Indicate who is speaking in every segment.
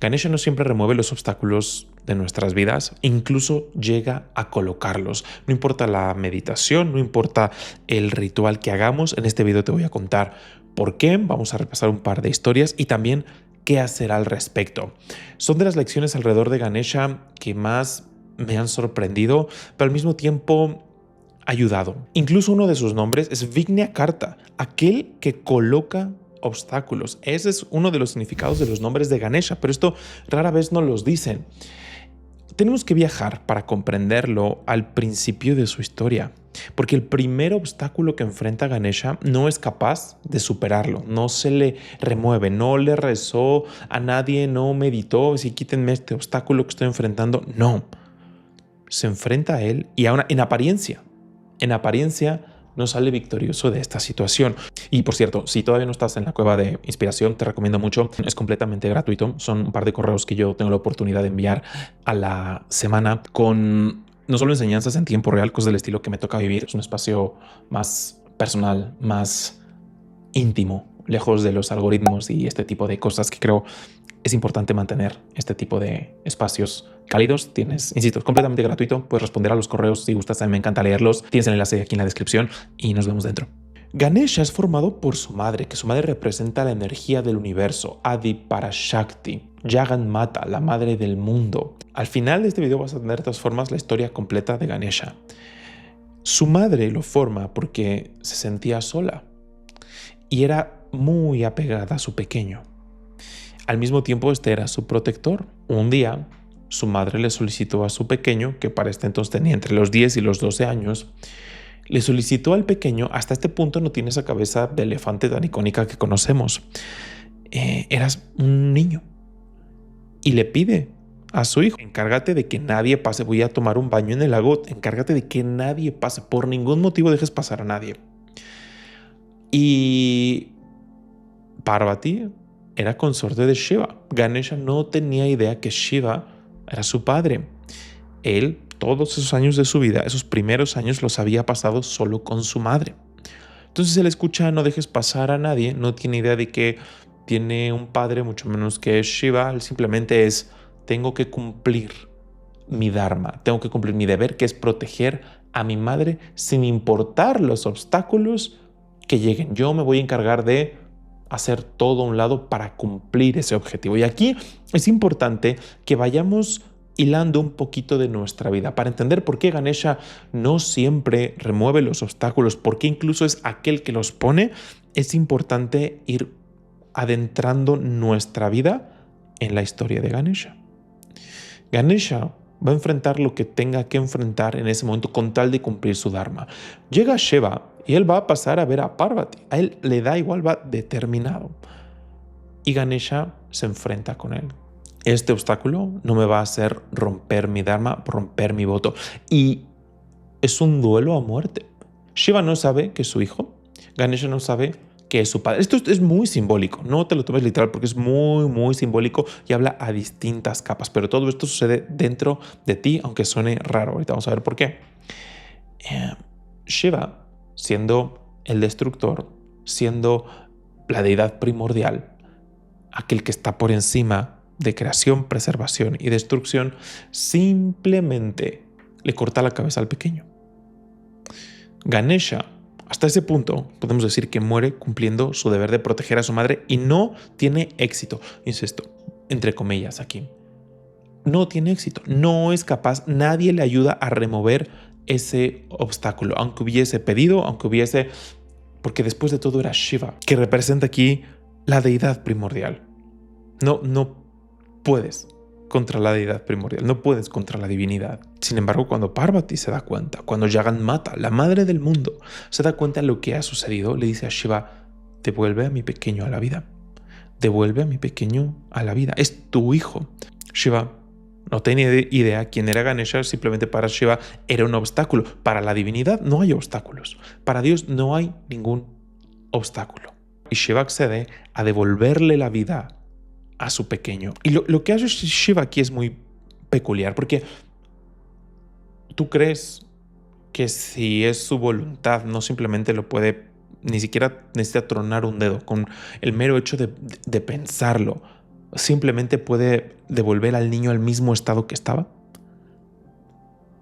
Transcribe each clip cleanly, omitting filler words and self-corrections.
Speaker 1: Ganesha no siempre remueve los obstáculos de nuestras vidas, incluso llega a colocarlos. No importa la meditación, no importa el ritual que hagamos, en este video te voy a contar por qué, vamos a repasar un par de historias y también qué hacer al respecto. Son de las lecciones alrededor de Ganesha que más me han sorprendido, pero al mismo tiempo ayudado. Incluso uno de sus nombres es Vignakarta, aquel que coloca obstáculos. Ese es uno de los significados de los nombres de Ganesha, pero esto rara vez nos los dicen. Tenemos que viajar para comprenderlo al principio de su historia, porque el primer obstáculo que enfrenta Ganesha no es capaz de superarlo, no se le remueve, no le rezó a nadie, no meditó, si quítenme este obstáculo que estoy enfrentando, no. Se enfrenta a él y aún en apariencia no sale victorioso de esta situación. Y por cierto, si todavía no estás en la cueva de inspiración, te recomiendo mucho. Es completamente gratuito. Son un par de correos que yo tengo la oportunidad de enviar a la semana con no solo enseñanzas en tiempo real, cosas del estilo que me toca vivir. Es un espacio más personal, más íntimo, lejos de los algoritmos y este tipo de cosas que creo es importante mantener este tipo de espacios cálidos. Tienes, insisto, es completamente gratuito. Puedes responder a los correos si gustas. A mí me encanta leerlos. Tienes el enlace aquí en la descripción y nos vemos dentro. Ganesha es formado por su madre, que su madre representa la energía del universo, Adi Parashakti, Jagan Mata, la madre del mundo. Al final de este video vas a tener de todas formas la historia completa de Ganesha. Su madre lo forma porque se sentía sola y era muy apegada a su pequeño. Al mismo tiempo, este era su protector. Un día, su madre le solicitó a su pequeño, que para este entonces tenía entre los 10 y los 12 años, le solicitó al pequeño, hasta este punto no tiene esa cabeza de elefante tan icónica que conocemos. Eras un niño. Y le pide a su hijo, encárgate de que nadie pase, voy a tomar un baño en el lago, encárgate de que nadie pase, por ningún motivo dejes pasar a nadie. Y Parvati era consorte de Shiva. Ganesha no tenía idea que Shiva era su padre. Él, todos esos años de su vida, esos primeros años los había pasado solo con su madre. Entonces él escucha no dejes pasar a nadie, no tiene idea de que tiene un padre, mucho menos que es Shiva. Él simplemente es, tengo que cumplir mi dharma, tengo que cumplir mi deber, que es proteger a mi madre sin importar los obstáculos que lleguen. Yo me voy a encargar de hacer todo a un lado para cumplir ese objetivo. Y aquí es importante que vayamos hilando un poquito de nuestra vida para entender por qué Ganesha no siempre remueve los obstáculos, por qué incluso es aquel que los pone. Es importante ir adentrando nuestra vida en la historia de Ganesha. Ganesha va a enfrentar lo que tenga que enfrentar en ese momento con tal de cumplir su dharma. Llega Shiva y él va a pasar a ver a Parvati. A él le da igual, va determinado. Y Ganesha se enfrenta con él. Este obstáculo no me va a hacer romper mi dharma, romper mi voto. Y es un duelo a muerte. Shiva no sabe que es su hijo. Ganesha no sabe que es su padre. Esto es muy simbólico. No te lo tomes literal porque es muy, muy simbólico y habla a distintas capas. Pero todo esto sucede dentro de ti, aunque suene raro. Ahorita vamos a ver por qué. Shiva, siendo el destructor, siendo la deidad primordial, aquel que está por encima de creación, preservación y destrucción, simplemente le corta la cabeza al pequeño. Ganesha, hasta ese punto, podemos decir que muere cumpliendo su deber de proteger a su madre y no tiene éxito. Insisto, entre comillas aquí. No tiene éxito, no es capaz, nadie le ayuda a remover ese obstáculo, aunque hubiese pedido, aunque hubiese... Porque después de todo era Shiva, que representa aquí la deidad primordial. No puedes contra la deidad primordial, no puedes contra la divinidad. Sin embargo, cuando Parvati se da cuenta, cuando Jagan Mata, la madre del mundo, se da cuenta de lo que ha sucedido, le dice a Shiva, devuelve a mi pequeño a la vida. Devuelve a mi pequeño a la vida. Es tu hijo. Shiva no tenía idea quién era Ganesha, simplemente para Shiva era un obstáculo. Para la divinidad no hay obstáculos. Para Dios no hay ningún obstáculo. Y Shiva accede a devolverle la vida a su pequeño. Y lo que hace Shiva aquí es muy peculiar, porque tú crees que si es su voluntad, no simplemente lo puede, ni siquiera necesita tronar un dedo, con el mero hecho de pensarlo, simplemente puede devolver al niño al mismo estado que estaba,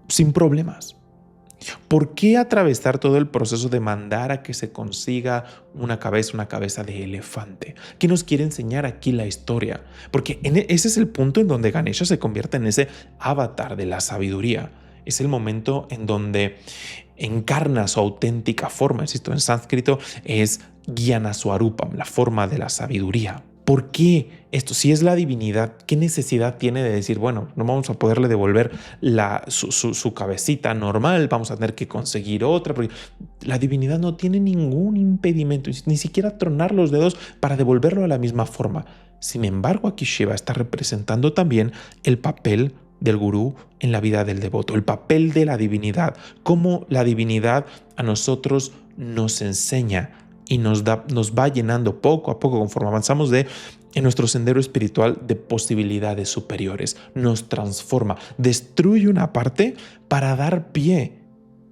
Speaker 1: sin problemas. ¿Por qué atravesar todo el proceso de mandar a que se consiga una cabeza de elefante? ¿Qué nos quiere enseñar aquí la historia? Porque ese es el punto en donde Ganesha se convierte en ese avatar de la sabiduría. Es el momento en donde encarna su auténtica forma. Insisto, en sánscrito es Gyanaswarupam, la forma de la sabiduría. ¿Por qué esto? Si es la divinidad, ¿qué necesidad tiene de decir, bueno, no vamos a poderle devolver su cabecita normal, vamos a tener que conseguir otra? Porque la divinidad no tiene ningún impedimento, ni siquiera tronar los dedos para devolverlo a la misma forma. Sin embargo, aquí Shiva está representando también el papel del gurú en la vida del devoto, el papel de la divinidad, cómo la divinidad a nosotros nos enseña y nos va llenando poco a poco conforme avanzamos en nuestro sendero espiritual de posibilidades superiores. Nos transforma, destruye una parte para dar pie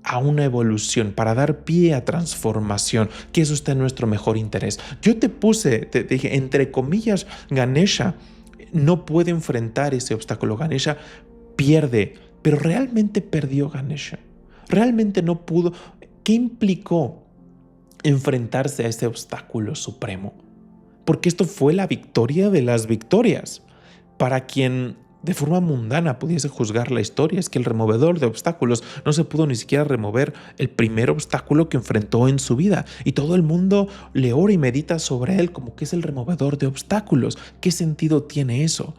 Speaker 1: a una evolución, para dar pie a transformación, que eso está en nuestro mejor interés. Yo te dije, entre comillas, Ganesha no puede enfrentar ese obstáculo. Ganesha pierde, pero realmente perdió Ganesha. Realmente no pudo. ¿Qué implicó enfrentarse a ese obstáculo supremo? Porque esto fue la victoria de las victorias. Para quien de forma mundana pudiese juzgar la historia, es que el removedor de obstáculos no se pudo ni siquiera remover el primer obstáculo que enfrentó en su vida, y todo el mundo le ora y medita sobre él como que es el removedor de obstáculos. ¿Qué sentido tiene eso?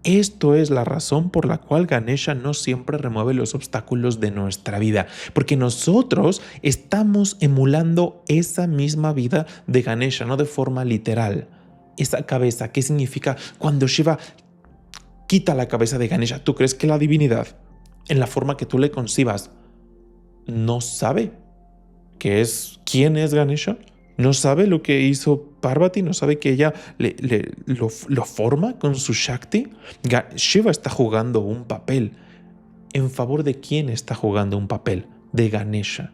Speaker 1: Esto es la razón por la cual Ganesha no siempre remueve los obstáculos de nuestra vida, porque nosotros estamos emulando esa misma vida de Ganesha, no de forma literal. Esa cabeza, ¿qué significa? Cuando Shiva quita la cabeza de Ganesha, ¿tú crees que la divinidad, en la forma que tú le concibas, no sabe quién es Ganesha? ¿No sabe lo que hizo Parvati? ¿No sabe que ella lo forma con su Shakti? Shiva está jugando un papel. ¿En favor de quién está jugando un papel? De Ganesha,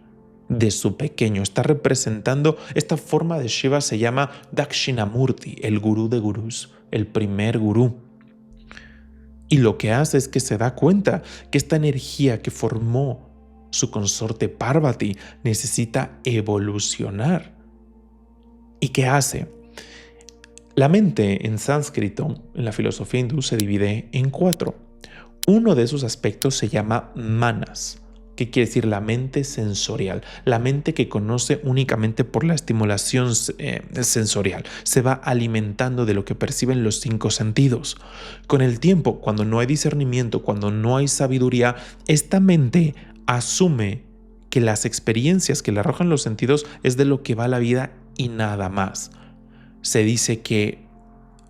Speaker 1: de su pequeño. Está representando, esta forma de Shiva se llama Dakshinamurti, el gurú de gurús, el primer gurú. Y lo que hace es que se da cuenta que esta energía que formó su consorte Parvati necesita evolucionar. ¿Y qué hace? La mente en sánscrito, en la filosofía hindú, se divide en 4. Uno de esos aspectos se llama manas, que quiere decir la mente sensorial, la mente que conoce únicamente por la estimulación sensorial. Se va alimentando de lo que perciben los 5 sentidos. Con el tiempo, cuando no hay discernimiento, cuando no hay sabiduría, esta mente asume que las experiencias que le arrojan los sentidos es de lo que va la vida y nada más. Se dice que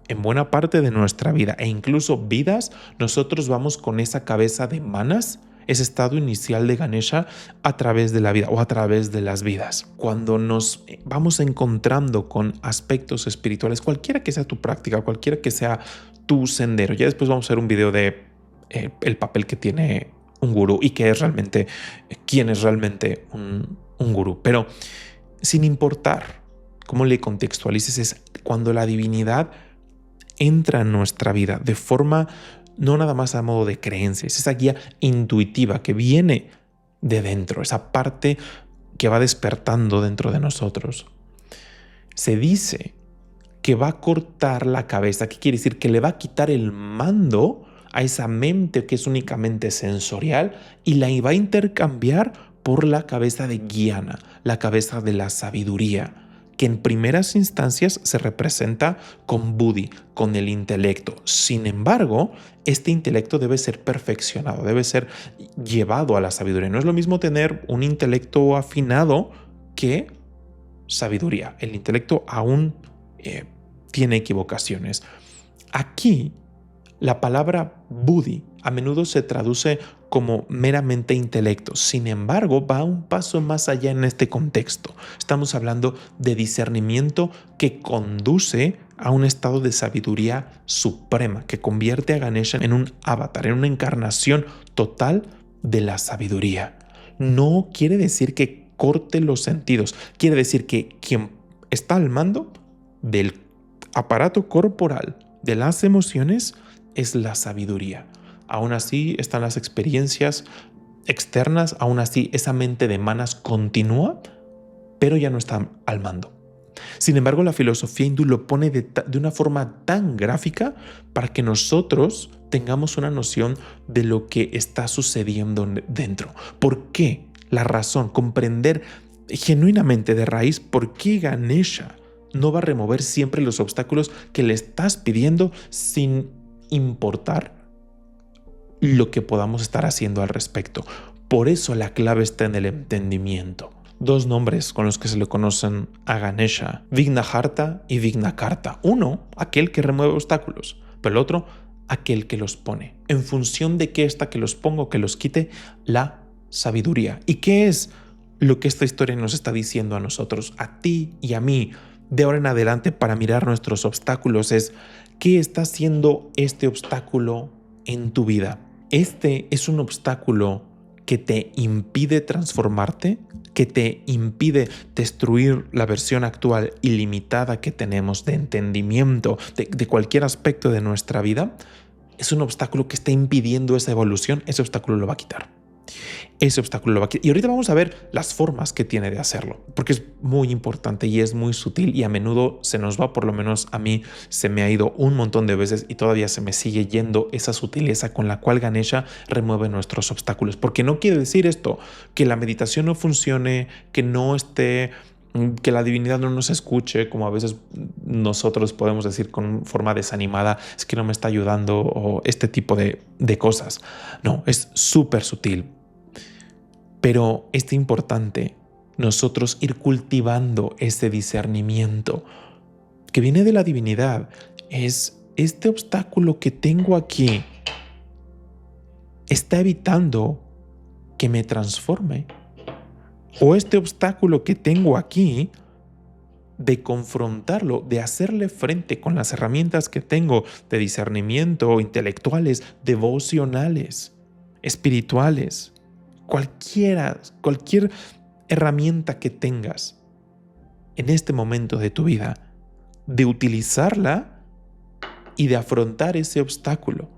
Speaker 1: en buena parte de nuestra vida e incluso vidas, nosotros vamos con esa cabeza de manas, ese estado inicial de Ganesha, a través de la vida o a través de las vidas. Cuando nos vamos encontrando con aspectos espirituales, cualquiera que sea tu práctica, cualquiera que sea tu sendero, ya después vamos a hacer un video de el papel que tiene un gurú y qué es realmente, quién es realmente un gurú. Pero sin importar cómo le contextualices, es cuando la divinidad entra en nuestra vida de forma no nada más a modo de creencias, esa guía intuitiva que viene de dentro, esa parte que va despertando dentro de nosotros. Se dice que va a cortar la cabeza. ¿Qué quiere decir? Que le va a quitar el mando a esa mente que es únicamente sensorial y la va a intercambiar por la cabeza de Gyana, la cabeza de la sabiduría, que en primeras instancias se representa con Buddhi, con el intelecto. Sin embargo, este intelecto debe ser perfeccionado, debe ser llevado a la sabiduría. No es lo mismo tener un intelecto afinado que sabiduría. El intelecto aún tiene equivocaciones. Aquí, la palabra Buddhi a menudo se traduce como meramente intelecto. Sin embargo, va un paso más allá en este contexto. Estamos hablando de discernimiento que conduce a un estado de sabiduría suprema, que convierte a Ganesha en un avatar, en una encarnación total de la sabiduría. No quiere decir que corte los sentidos, quiere decir que quien está al mando del aparato corporal de las emociones es la sabiduría. Aún así están las experiencias externas, aún así esa mente de manas continúa, pero ya no está al mando. Sin embargo, la filosofía hindú lo pone de una forma tan gráfica para que nosotros tengamos una noción de lo que está sucediendo dentro. ¿Por qué? La razón, comprender genuinamente de raíz por qué Ganesha no va a remover siempre los obstáculos que le estás pidiendo sin importar lo que podamos estar haciendo al respecto. Por eso la clave está en el entendimiento. Dos nombres con los que se le conocen a Ganesha: Vignaharta y Vignakarta. Uno, aquel que remueve obstáculos, pero el otro, aquel que los pone. En función de qué está que los ponga o que los quite, la sabiduría. ¿Y qué es lo que esta historia nos está diciendo a nosotros, a ti y a mí, de ahora en adelante para mirar nuestros obstáculos? Es: ¿qué está haciendo este obstáculo en tu vida? Este es un obstáculo que te impide transformarte, que te impide destruir la versión actual ilimitada que tenemos de entendimiento de cualquier aspecto de nuestra vida. Es un obstáculo que está impidiendo esa evolución. Ese obstáculo lo va a quitar. Ese obstáculo lo va a quitar. Y ahorita vamos a ver las formas que tiene de hacerlo, porque es muy importante y es muy sutil, y a menudo se nos va, por lo menos a mí se me ha ido un montón de veces y todavía se me sigue yendo esa sutileza con la cual Ganesha remueve nuestros obstáculos. Porque no quiere decir esto que la meditación no funcione, que no esté, que la divinidad no nos escuche, como a veces nosotros podemos decir con forma desanimada: es que no me está ayudando, o este tipo de cosas. No, es súper sutil. Pero es importante nosotros ir cultivando ese discernimiento que viene de la divinidad. Es: este obstáculo que tengo aquí está evitando que me transforme. O este obstáculo que tengo aquí, de confrontarlo, de hacerle frente con las herramientas que tengo de discernimiento, intelectuales, devocionales, espirituales, cualquier herramienta que tengas en este momento de tu vida, de utilizarla y de afrontar ese obstáculo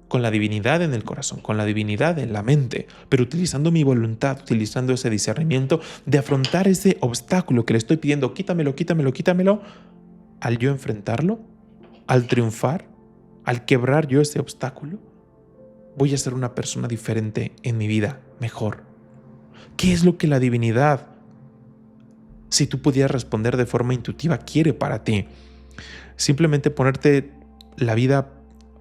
Speaker 1: con la divinidad en el corazón, con la divinidad en la mente, pero utilizando mi voluntad, utilizando ese discernimiento de afrontar ese obstáculo que le estoy pidiendo: quítamelo, quítamelo, quítamelo. Al yo enfrentarlo, al triunfar, al quebrar yo ese obstáculo, voy a ser una persona diferente en mi vida, mejor. ¿Qué es lo que la divinidad, si tú pudieras responder de forma intuitiva, quiere para ti? Simplemente ponerte la vida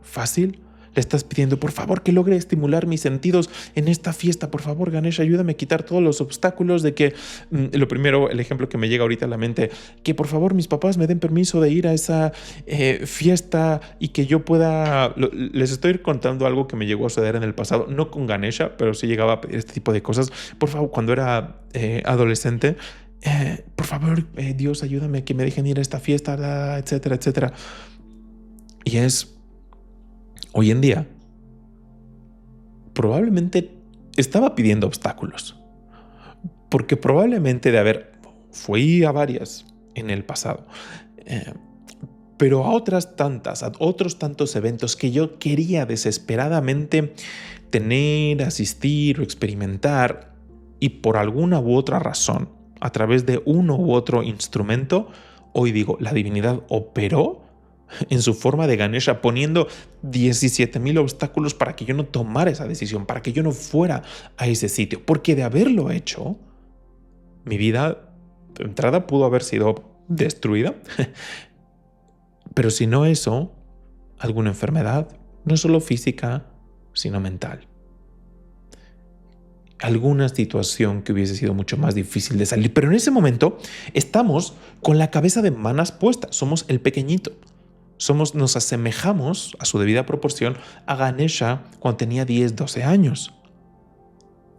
Speaker 1: fácil. Le estás pidiendo: por favor, que logre estimular mis sentidos en esta fiesta. Por favor, Ganesha, ayúdame a quitar todos los obstáculos de que, lo primero, el ejemplo que me llega ahorita a la mente, que por favor mis papás me den permiso de ir a esa fiesta y que yo pueda... Les estoy contando algo que me llegó a suceder en el pasado, no con Ganesha, pero sí llegaba a pedir este tipo de cosas. Por favor, cuando era adolescente, por favor, Dios, ayúdame a que me dejen ir a esta fiesta, etcétera, etcétera. Y es... hoy en día, probablemente estaba pidiendo obstáculos, porque probablemente fui a varias en el pasado, pero a otras tantas, a otros tantos eventos que yo quería desesperadamente tener, asistir o experimentar, y por alguna u otra razón, a través de uno u otro instrumento, hoy digo, la divinidad operó en su forma de Ganesha, poniendo 17,000 obstáculos para que yo no tomara esa decisión, para que yo no fuera a ese sitio. Porque de haberlo hecho, mi vida de entrada pudo haber sido destruida. Pero si no eso, alguna enfermedad, no solo física, sino mental. Alguna situación que hubiese sido mucho más difícil de salir. Pero en ese momento estamos con la cabeza de manas puesta. Somos el pequeñito. Nos asemejamos a su debida proporción a Ganesha cuando tenía 10, 12 años.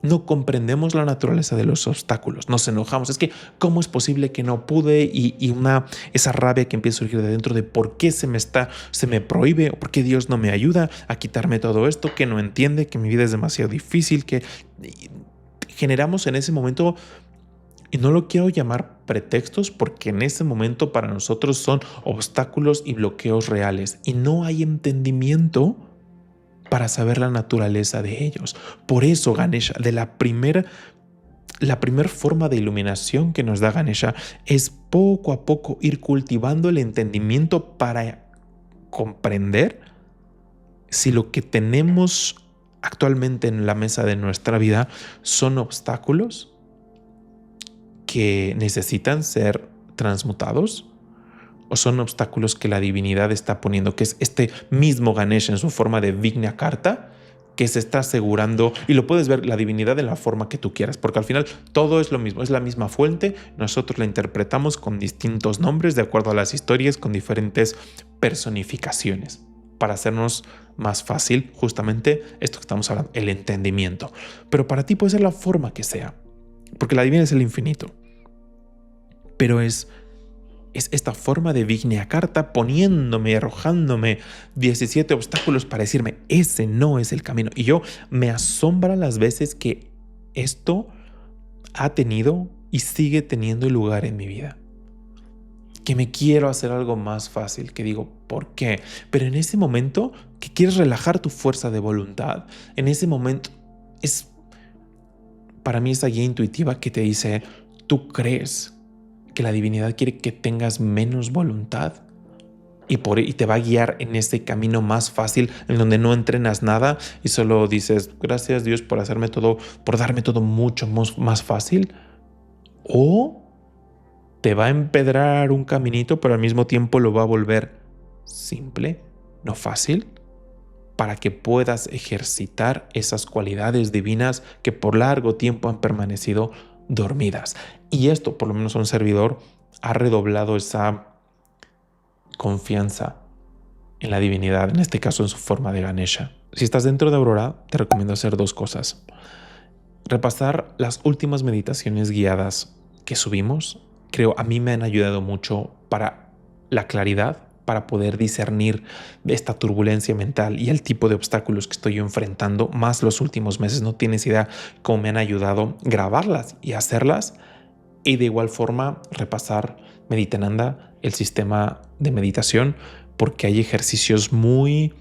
Speaker 1: No comprendemos la naturaleza de los obstáculos, nos enojamos. Es que, ¿cómo es posible que no pude? Y esa rabia que empieza a surgir de dentro de por qué se me prohíbe, o por qué Dios no me ayuda a quitarme todo esto, que no entiende, que mi vida es demasiado difícil, que generamos en ese momento, y no lo quiero llamar pretextos porque en ese momento para nosotros son obstáculos y bloqueos reales y no hay entendimiento para saber la naturaleza de ellos. Por eso Ganesha, la primera forma de iluminación que nos da Ganesha es poco a poco ir cultivando el entendimiento para comprender si lo que tenemos actualmente en la mesa de nuestra vida son obstáculos que necesitan ser transmutados o son obstáculos que la divinidad está poniendo, que es este mismo Ganesha en su forma de Vigna Karta, que se está asegurando, y lo puedes ver la divinidad de la forma que tú quieras, porque al final todo es lo mismo, es la misma fuente, nosotros la interpretamos con distintos nombres de acuerdo a las historias, con diferentes personificaciones, para hacernos más fácil justamente esto que estamos hablando, el entendimiento. Pero para ti puede ser la forma que sea, porque la divinidad es el infinito. Pero es esta forma de Vigna Karta poniéndome, arrojándome 17 obstáculos para decirme, ese no es el camino. Y yo me asombra las veces que esto ha tenido y sigue teniendo lugar en mi vida. Que me quiero hacer algo más fácil, que digo, ¿por qué? Pero en ese momento que quieres relajar tu fuerza de voluntad, en ese momento es para mí esa guía intuitiva que te dice, ¿tú crees que la divinidad quiere que tengas menos voluntad? Y te va a guiar en ese camino más fácil en donde no entrenas nada y solo dices, gracias Dios por hacerme todo, por darme todo mucho más fácil. O te va a empedrar un caminito, pero al mismo tiempo lo va a volver simple, no fácil, para que puedas ejercitar esas cualidades divinas que por largo tiempo han permanecido dormidas. Y esto, por lo menos a un servidor, ha redoblado esa confianza en la divinidad, en este caso en su forma de Ganesha. Si estás dentro de Aurora, te recomiendo hacer dos cosas. Repasar las últimas meditaciones guiadas que subimos, creo a mí me han ayudado mucho para la claridad, para poder discernir esta turbulencia mental y el tipo de obstáculos que estoy enfrentando, más los últimos meses. No tienes idea cómo me han ayudado grabarlas y hacerlas. Y de igual forma repasar Meditananda, el sistema de meditación, porque hay ejercicios muy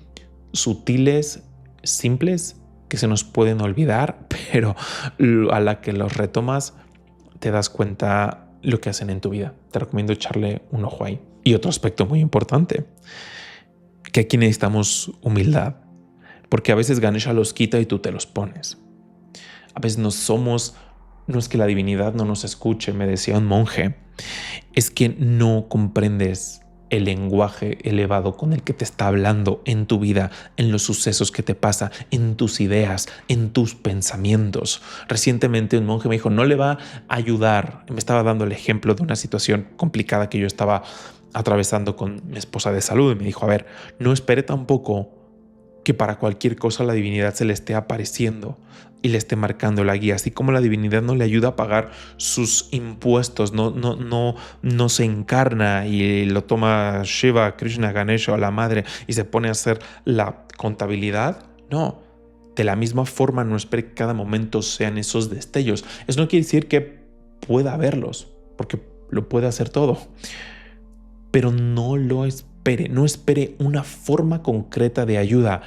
Speaker 1: sutiles, simples, que se nos pueden olvidar, pero a la que los retomas te das cuenta lo que hacen en tu vida. Te recomiendo echarle un ojo ahí. Y otro aspecto muy importante, que aquí necesitamos humildad, porque a veces Ganesha los quita y tú te los pones. A veces no es que la divinidad no nos escuche, me decía un monje, es que no comprendes el lenguaje elevado con el que te está hablando en tu vida, en los sucesos que te pasa, en tus ideas, en tus pensamientos. Recientemente un monje me dijo, no le va a ayudar. Me estaba dando el ejemplo de una situación complicada que yo estaba atravesando con mi esposa de salud y me dijo, a ver, no espere tampoco que para cualquier cosa la divinidad se le esté apareciendo y le esté marcando la guía, así como la divinidad no le ayuda a pagar sus impuestos, no se encarna y lo toma Shiva, Krishna, Ganesha o la madre y se pone a hacer la contabilidad. No, de la misma forma no espere que cada momento sean esos destellos. Eso no quiere decir que pueda verlos, porque lo puede hacer todo, pero no lo espere, no espere una forma concreta de ayuda.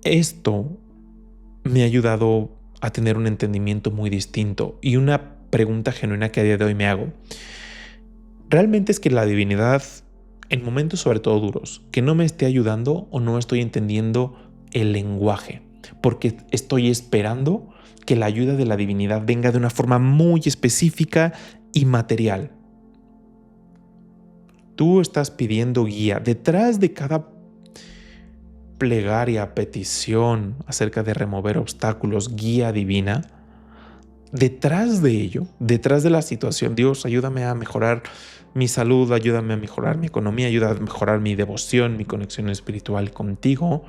Speaker 1: Esto me ha ayudado a tener un entendimiento muy distinto y una pregunta genuina que a día de hoy me hago. ¿Realmente es que la divinidad, en momentos sobre todo duros, que no me esté ayudando o no estoy entendiendo el lenguaje? Porque estoy esperando que la ayuda de la divinidad venga de una forma muy específica y material. Tú estás pidiendo guía detrás de cada plegaria, petición acerca de remover obstáculos, guía divina. Detrás de ello, detrás de la situación, Dios, ayúdame a mejorar mi salud, ayúdame a mejorar mi economía, ayúdame a mejorar mi devoción, mi conexión espiritual contigo.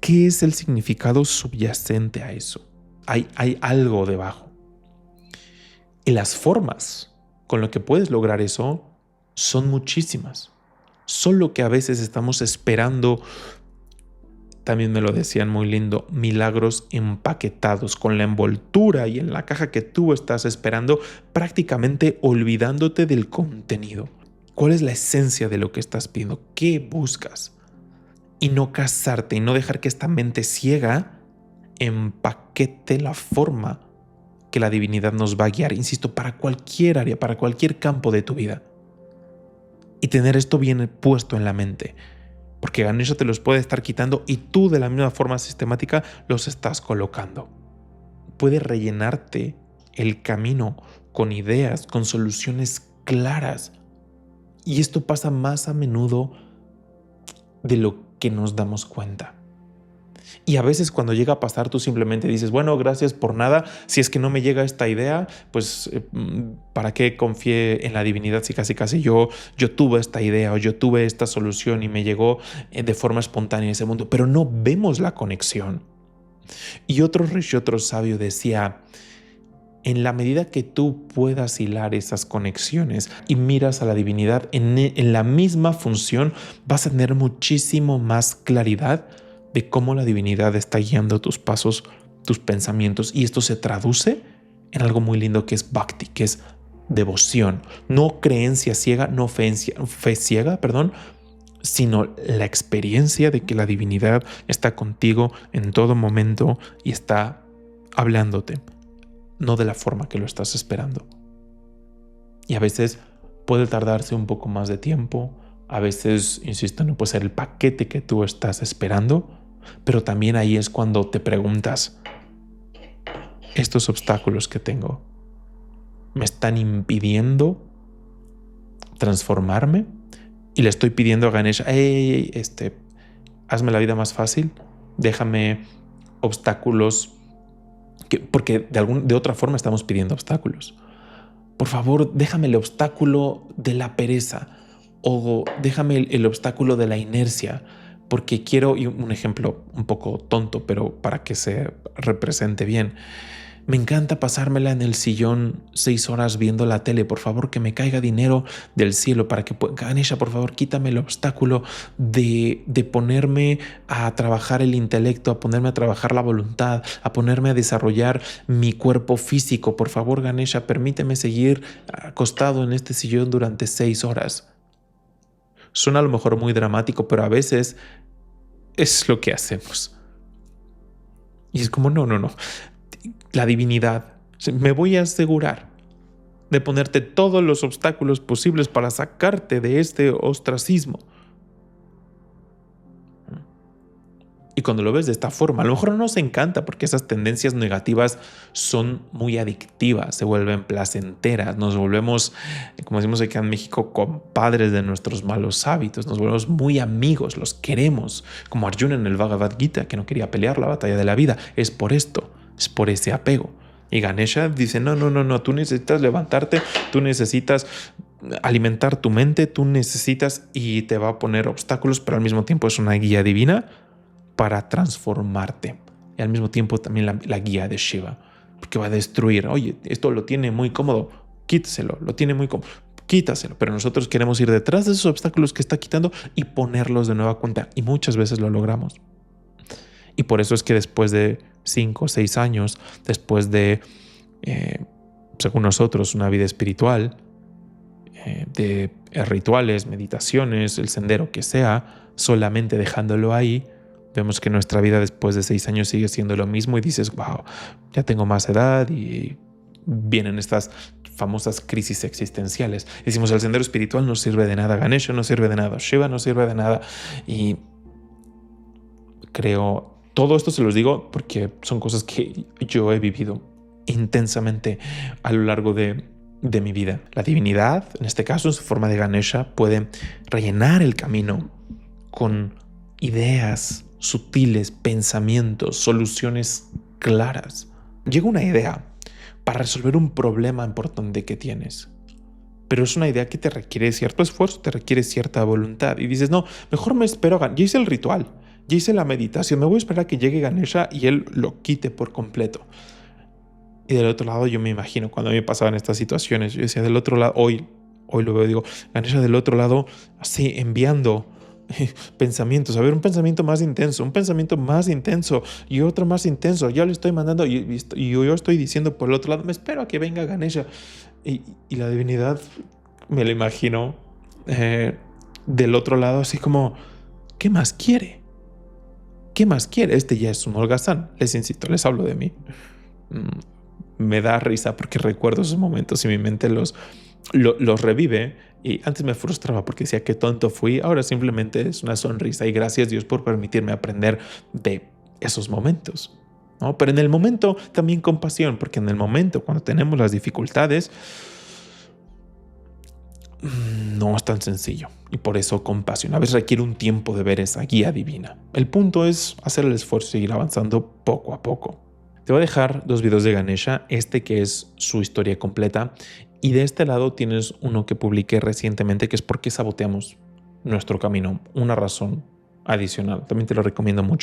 Speaker 1: ¿Qué es el significado subyacente a eso? Hay algo debajo. Y las formas con lo que puedes lograr eso son muchísimas. Solo que a veces estamos esperando también me lo decían muy lindo, milagros empaquetados con la envoltura y en la caja que tú estás esperando, prácticamente olvidándote del contenido. ¿Cuál es la esencia de lo que estás pidiendo? ¿Qué buscas? Y no casarte y no dejar que esta mente ciega empaquete la forma que la divinidad nos va a guiar, insisto, para cualquier área, para cualquier campo de tu vida. Y tener esto bien puesto en la mente, porque Ganesha te los puede estar quitando y tú de la misma forma sistemática los estás colocando. Puede rellenarte el camino con ideas, con soluciones claras. Y esto pasa más a menudo de lo que nos damos cuenta. Y a veces cuando llega a pasar tú simplemente dices, bueno, gracias por nada, si es que no me llega esta idea, pues ¿para qué confié en la divinidad si casi yo tuve esta idea o yo tuve esta solución y me llegó de forma espontánea en ese mundo? Pero no vemos la conexión. Y otro rishi, otro sabio decía, en la medida que tú puedas hilar esas conexiones y miras a la divinidad en la misma función, vas a tener muchísimo más claridad de cómo la divinidad está guiando tus pasos, tus pensamientos, y esto se traduce en algo muy lindo que es bhakti, que es devoción, no creencia ciega, no fe ciega, sino la experiencia de que la divinidad está contigo en todo momento y está hablándote, no de la forma que lo estás esperando. Y a veces puede tardarse un poco más de tiempo, a veces, insisto, no puede ser el paquete que tú estás esperando, pero también ahí es cuando te preguntas, ¿estos obstáculos que tengo me están impidiendo transformarme? Y le estoy pidiendo a Ganesha, hazme la vida más fácil, déjame obstáculos, porque de otra forma estamos pidiendo obstáculos. Por favor, déjame el obstáculo de la pereza o déjame el obstáculo de la inercia, porque quiero, y un ejemplo un poco tonto, pero para que se represente bien, me encanta pasármela en el sillón 6 horas viendo la tele. Por favor, que me caiga dinero del cielo para que Ganesha, por favor, quítame el obstáculo de ponerme a trabajar el intelecto, a ponerme a trabajar la voluntad, a ponerme a desarrollar mi cuerpo físico. Por favor, Ganesha, permíteme seguir acostado en este sillón durante 6 horas. Suena a lo mejor muy dramático, pero a veces es lo que hacemos. Y es como, no. La divinidad, me voy a asegurar de ponerte todos los obstáculos posibles para sacarte de este ostracismo. Y cuando lo ves de esta forma, a lo mejor no nos encanta porque esas tendencias negativas son muy adictivas, se vuelven placenteras, nos volvemos, como decimos aquí en México, compadres de nuestros malos hábitos, nos volvemos muy amigos, los queremos, como Arjuna en el Bhagavad Gita, que no quería pelear la batalla de la vida. Es por esto, es por ese apego. Y Ganesha dice, no, tú necesitas levantarte, tú necesitas alimentar tu mente, tú necesitas, y te va a poner obstáculos, pero al mismo tiempo es una guía divina para transformarte. Y al mismo tiempo también la guía de Shiva, porque va a destruir. Oye, esto lo tiene muy cómodo, quítaselo, lo tiene muy cómodo, quítaselo. Pero nosotros queremos ir detrás de esos obstáculos que está quitando y ponerlos de nueva cuenta. Y muchas veces lo logramos. Y por eso es que después de 5 o 6 años, después de, según nosotros, una vida espiritual, de rituales, meditaciones, el sendero que sea, solamente dejándolo ahí, vemos que nuestra vida después de 6 años sigue siendo lo mismo y dices, wow, ya tengo más edad, y vienen estas famosas crisis existenciales. Decimos, el sendero espiritual no sirve de nada, Ganesha no sirve de nada, Shiva no sirve de nada. Y creo, todo esto se los digo porque son cosas que yo he vivido intensamente a lo largo de mi vida. La divinidad, en este caso en su forma de Ganesha, puede rellenar el camino con ideas sutiles, pensamientos, soluciones claras. Llega una idea para resolver un problema importante que tienes, pero es una idea que te requiere cierto esfuerzo, te requiere cierta voluntad, y dices, no, mejor me espero, ya hice el ritual, ya hice la meditación, me voy a esperar a que llegue Ganesha y él lo quite por completo. Y del otro lado yo me imagino cuando a mí me pasaban estas situaciones, yo decía, del otro lado, hoy lo veo, digo, Ganesha del otro lado, así enviando pensamientos, a ver, un pensamiento más intenso, un pensamiento más intenso y otro más intenso. Ya le estoy mandando y yo estoy diciendo por el otro lado, me espero a que venga Ganesha. Y la divinidad, me lo imagino, del otro lado, así como, ¿qué más quiere? ¿Qué más quiere? Este ya es un holgazán. Les insisto, les hablo de mí. Me da risa porque recuerdo esos momentos y mi mente los revive. Y antes me frustraba porque decía qué tonto fui. Ahora simplemente es una sonrisa y gracias Dios por permitirme aprender de esos momentos, ¿no? Pero en el momento también compasión, porque en el momento cuando tenemos las dificultades no es tan sencillo y por eso compasión. A veces requiere un tiempo de ver esa guía divina. El punto es hacer el esfuerzo y seguir avanzando poco a poco. Te voy a dejar 2 videos de Ganesha, este que es su historia completa y de este lado tienes uno que publiqué recientemente que es por qué saboteamos nuestro camino, una razón adicional. También te lo recomiendo mucho.